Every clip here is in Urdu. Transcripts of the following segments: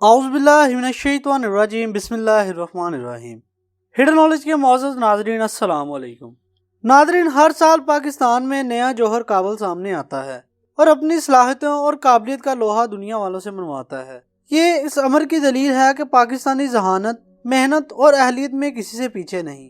اعوذ باللہ من الشیطان الرجیم بسم اللہ الرحمن الرحیم۔ ہڈن نالج کے معزز ناظرین السلام علیکم۔ ناظرین، ہر سال پاکستان میں نیا جوہر کابل سامنے آتا ہے اور اپنی صلاحیتوں اور قابلیت کا لوہا دنیا والوں سے منواتا ہے۔ یہ اس امر کی دلیل ہے کہ پاکستانی ذہانت، محنت اور اہلیت میں کسی سے پیچھے نہیں۔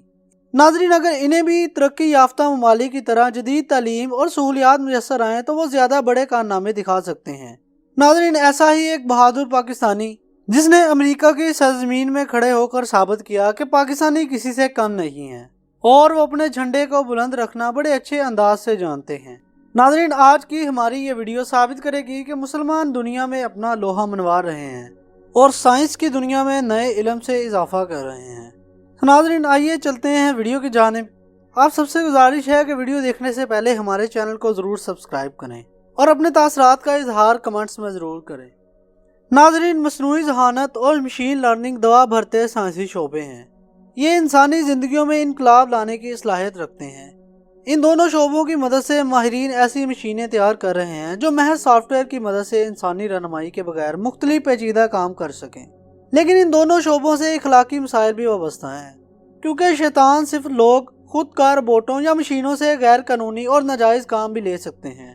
ناظرین، اگر انہیں بھی ترقی یافتہ ممالک کی طرح جدید تعلیم اور سہولیات میسر آئیں تو وہ زیادہ بڑے کارنامے دکھا سکتے ہیں۔ ناظرین، ایسا ہی ایک بہادر پاکستانی جس نے امریکہ کی سرزمین میں کھڑے ہو کر ثابت کیا کہ پاکستانی کسی سے کم نہیں ہیں اور وہ اپنے جھنڈے کو بلند رکھنا بڑے اچھے انداز سے جانتے ہیں۔ ناظرین، آج کی ہماری یہ ویڈیو ثابت کرے گی کہ مسلمان دنیا میں اپنا لوہا منوا رہے ہیں اور سائنس کی دنیا میں نئے علم سے اضافہ کر رہے ہیں۔ ناظرین، آئیے چلتے ہیں ویڈیو کی جانب۔ آپ سب سے گزارش ہے کہ ویڈیو دیکھنے سے پہلے ہمارے چینل کو ضرور سبسکرائب کریں اور اپنے تاثرات کا اظہار کمنٹس میں ضرور کریں۔ ناظرین، مصنوعی ذہانت اور مشین لرننگ دوا بھرتے سائنسی شعبے ہیں۔ یہ انسانی زندگیوں میں انقلاب لانے کی صلاحیت رکھتے ہیں۔ ان دونوں شعبوں کی مدد سے ماہرین ایسی مشینیں تیار کر رہے ہیں جو محض سافٹ ویئر کی مدد سے انسانی رہنمائی کے بغیر مختلف پیچیدہ کام کر سکیں۔ لیکن ان دونوں شعبوں سے اخلاقی مسائل بھی وابستہ ہیں، کیونکہ شیطان صرف لوگ خود کار روبوٹوں یا مشینوں سے غیر قانونی اور ناجائز کام بھی لے سکتے ہیں۔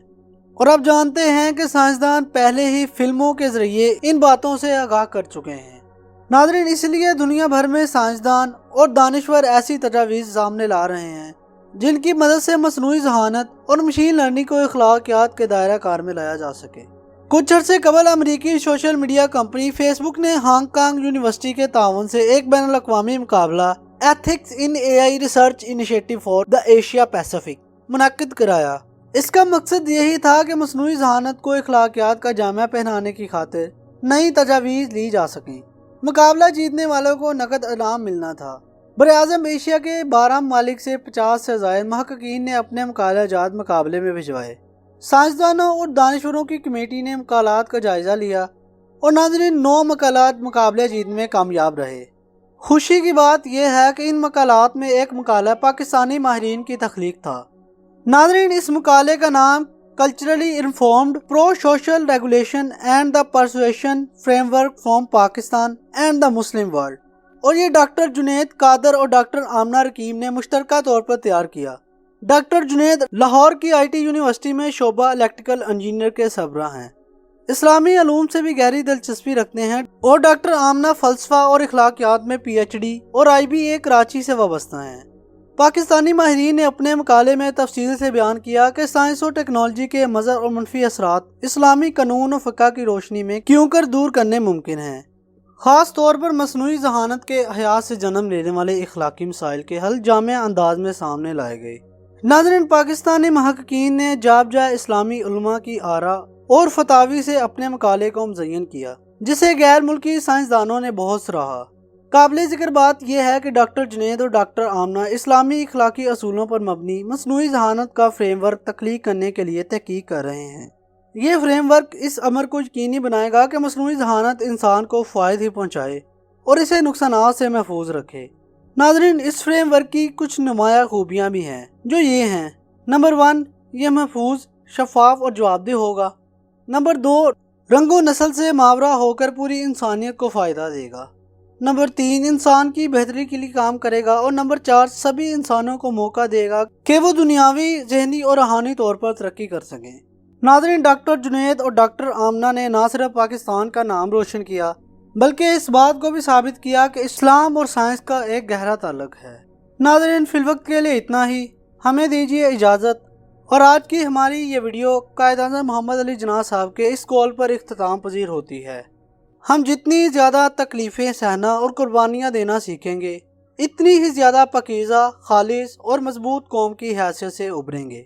اور اب جانتے ہیں کہ سائنسدان پہلے ہی فلموں کے ذریعے ان باتوں سے آگاہ کر چکے ہیں۔ ناظرین، اس لیے دنیا بھر میں سائنسدان اور دانشور ایسی تجاویز سامنے لا رہے ہیں جن کی مدد سے مصنوعی ذہانت اور مشین لرننگ کو اخلاقیات کے دائرہ کار میں لایا جا سکے۔ کچھ عرصے قبل امریکی سوشل میڈیا کمپنی فیس بک نے ہانگ کانگ یونیورسٹی کے تعاون سے ایک بین الاقوامی مقابلہ ethics in a I research initiative for the Asia Pacific منعقد کرایا۔ اس کا مقصد یہی تھا کہ مصنوعی ذہانت کو اخلاقیات کا جامع پہنانے کی خاطر نئی تجاویز لی جا سکیں۔ مقابلہ جیتنے والوں کو نقد انعام ملنا تھا۔ براعظم ایشیا کے 12 ممالک سے 50 سے زائد محققین نے اپنے مقالہ جات مقابلے میں بھجوائے۔ سائنسدانوں اور دانشوروں کی کمیٹی نے مقالات کا جائزہ لیا اور ناظرین 9 مقالات مقابلے جیتنے میں کامیاب رہے۔ خوشی کی بات یہ ہے کہ ان مقالات میں ایک مقالہ پاکستانی ماہرین کی تخلیق تھا۔ ناظرین، اس مقالے کا نام culturally informed pro social regulation and the persuasion frame work from Pakistan and the Muslim world, اور یہ ڈاکٹر جنید قادر اور ڈاکٹر آمنہ رکیم نے مشترکہ طور پر تیار کیا۔ ڈاکٹر جنید لاہور کی IIT یونیورسٹی میں شعبہ الیکٹریکل انجینئر کے سربراہ ہیں، اسلامی علوم سے بھی گہری دلچسپی رکھتے ہیں، اور ڈاکٹر آمنہ فلسفہ اور اخلاقیات میں PhD اور IBA کراچی سے وابستہ ہیں۔ پاکستانی ماہرین نے اپنے مقالے میں تفصیل سے بیان کیا کہ سائنس اور ٹیکنالوجی کے مضر اور منفی اثرات اسلامی قانون و فقہ کی روشنی میں کیوں کر دور کرنے ممکن ہیں۔ خاص طور پر مصنوعی ذہانت کے احیاء سے جنم لینے والے اخلاقی مسائل کے حل جامع انداز میں سامنے لائے گئے۔ ناظرین، پاکستانی محققین نے جاب جائے اسلامی علماء کی آراء اور فتاوی سے اپنے مقالے کو مزین کیا، جسے غیر ملکی سائنسدانوں نے بہت سراہا۔ قابل ذکر بات یہ ہے کہ ڈاکٹر جنید اور ڈاکٹر آمنہ اسلامی اخلاقی اصولوں پر مبنی مصنوعی ذہانت کا فریم ورک تخلیق کرنے کے لیے تحقیق کر رہے ہیں۔ یہ فریم ورک اس امر کو یقینی بنائے گا کہ مصنوعی ذہانت انسان کو فائدہ ہی پہنچائے اور اسے نقصانات سے محفوظ رکھے۔ ناظرین، اس فریم ورک کی کچھ نمایاں خوبیاں بھی ہیں جو یہ ہیں۔ نمبر 1، یہ محفوظ، شفاف اور جواب دہ ہوگا۔ نمبر 2، رنگ و نسل سے ماورا ہو کر پوری انسانیت کو فائدہ دے گا۔ نمبر 3، انسان کی بہتری کے لیے کام کرے گا۔ اور نمبر 4، سبھی انسانوں کو موقع دے گا کہ وہ دنیاوی، ذہنی اور روحانی طور پر ترقی کر سکیں۔ ناظرین، ڈاکٹر جنید اور ڈاکٹر آمنہ نے نہ صرف پاکستان کا نام روشن کیا بلکہ اس بات کو بھی ثابت کیا کہ اسلام اور سائنس کا ایک گہرا تعلق ہے۔ ناظرین، فی الوقت کے لیے اتنا ہی، ہمیں دیجیے اجازت، اور آج کی ہماری یہ ویڈیو قائد اعظم محمد علی جناح صاحب کے اس قول پر اختتام پذیر ہوتی ہے۔ ہم جتنی زیادہ تکلیفیں سہنا اور قربانیاں دینا سیکھیں گے، اتنی ہی زیادہ پاکیزہ، خالص اور مضبوط قوم کی حیثیت سے ابھریں گے۔